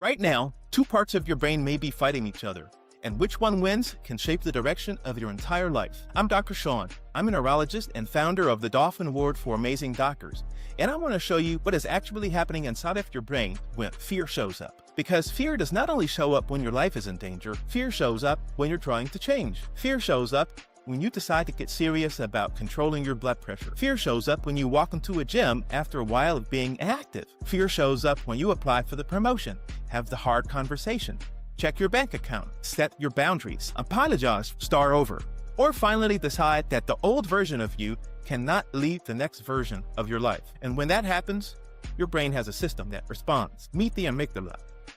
Right now, two parts of your brain may be fighting each other, and which one wins can shape the direction of your entire life. I'm Dr. Sean. I'm a neurologist and founder of the Dolphin Award for Amazing Doctors, and I want to show you what is actually happening inside of your brain when fear shows up. Because fear does not only show up when your life is in danger, fear shows up when you're trying to change. Fear shows up when you decide to get serious about controlling your blood pressure. Fear shows up when you walk into a gym after a while of being active. Fear shows up when you apply for the promotion, have the hard conversation, check your bank account, set your boundaries, apologize, start over, or finally decide that the old version of you cannot lead the next version of your life. And when that happens, your brain has a system that responds. Meet the amygdala.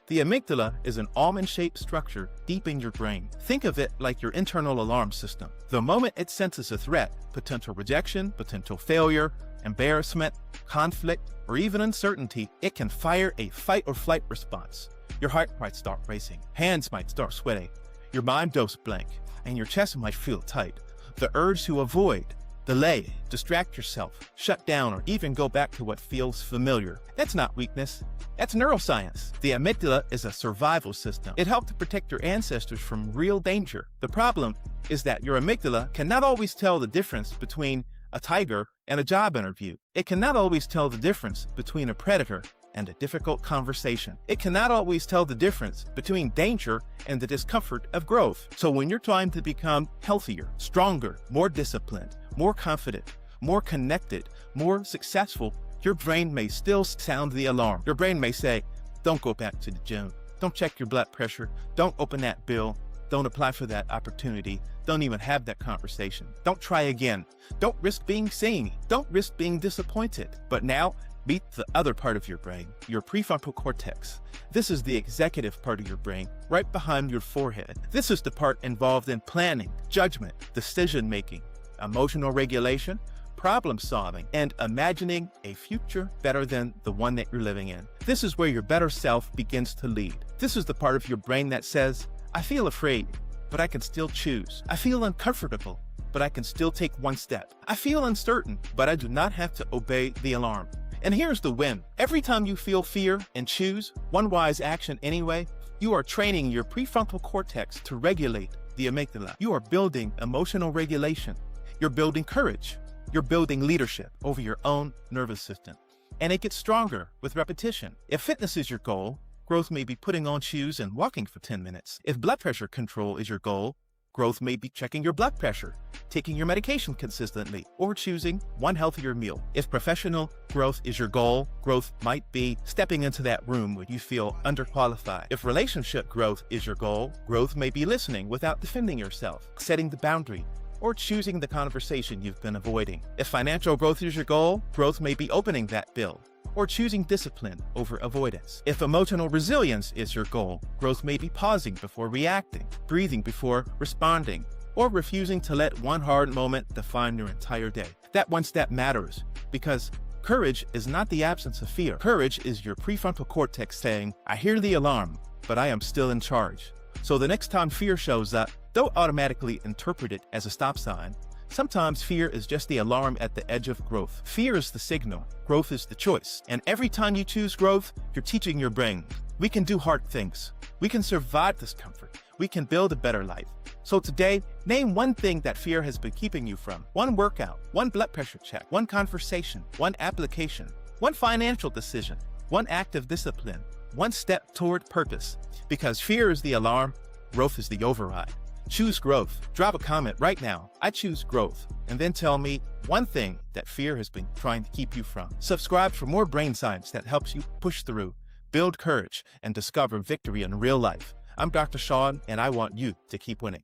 The amygdala is an almond-shaped structure deep in your brain. Think of it like your internal alarm system. The moment it senses a threat, potential rejection, potential failure, embarrassment, conflict, or even uncertainty, it can fire a fight or flight response. Your heart might start racing, hands might start sweating, your mind goes blank, and your chest might feel tight. The urge to avoid, delay, distract yourself, shut down, or even go back to what feels familiar. That's not weakness. That's neuroscience. The amygdala is a survival system. It helped to protect your ancestors from real danger. The problem is that your amygdala cannot always tell the difference between a tiger and a job interview. It cannot always tell the difference between a predator and a difficult conversation. It cannot always tell the difference between danger and the discomfort of growth. So when you're trying to become healthier, stronger, more disciplined, more confident, more connected, more successful, your brain may still sound the alarm. Your brain may say, don't go back to the gym. Don't check your blood pressure. Don't open that bill. Don't apply for that opportunity. Don't even have that conversation. Don't try again. Don't risk being seen. Don't risk being disappointed. But now, meet the other part of your brain, your prefrontal cortex. This is the executive part of your brain, right behind your forehead. This is the part involved in planning, judgment, decision-making, emotional regulation, problem solving, and imagining a future better than the one that you're living in. This is where your better self begins to lead. This is the part of your brain that says, I feel afraid, but I can still choose. I feel uncomfortable, but I can still take one step. I feel uncertain, but I do not have to obey the alarm. And here's the win. Every time you feel fear and choose one wise action anyway, you are training your prefrontal cortex to regulate the amygdala. You are building emotional regulation. You're building courage. You're building leadership over your own nervous system. And it gets stronger with repetition. If fitness is your goal, growth may be putting on shoes and walking for 10 minutes. If blood pressure control is your goal, growth may be checking your blood pressure, taking your medication consistently, or choosing one healthier meal. If professional growth is your goal, growth might be stepping into that room where you feel underqualified. If relationship growth is your goal, growth may be listening without defending yourself, setting the boundary, or choosing the conversation you've been avoiding. If financial growth is your goal, growth may be opening that bill, or choosing discipline over avoidance. If emotional resilience is your goal, growth may be pausing before reacting, breathing before responding, or refusing to let one hard moment define your entire day. That one step matters because courage is not the absence of fear. Courage is your prefrontal cortex saying, I hear the alarm, but I am still in charge. So the next time fear shows up, don't automatically interpret it as a stop sign. Sometimes fear is just the alarm at the edge of growth. Fear is the signal. Growth is the choice. And every time you choose growth, you're teaching your brain, we can do hard things. We can survive discomfort. We can build a better life. So today, name one thing that fear has been keeping you from. One workout, one blood pressure check, one conversation, one application, one financial decision, one act of discipline, one step toward purpose. Because fear is the alarm, growth is the override. Choose growth. Drop a comment right now. I choose growth. And then tell me one thing that fear has been trying to keep you from. Subscribe for more brain science that helps you push through, build courage, and discover victory in real life. I'm Dr. Sean, and I want you to keep winning.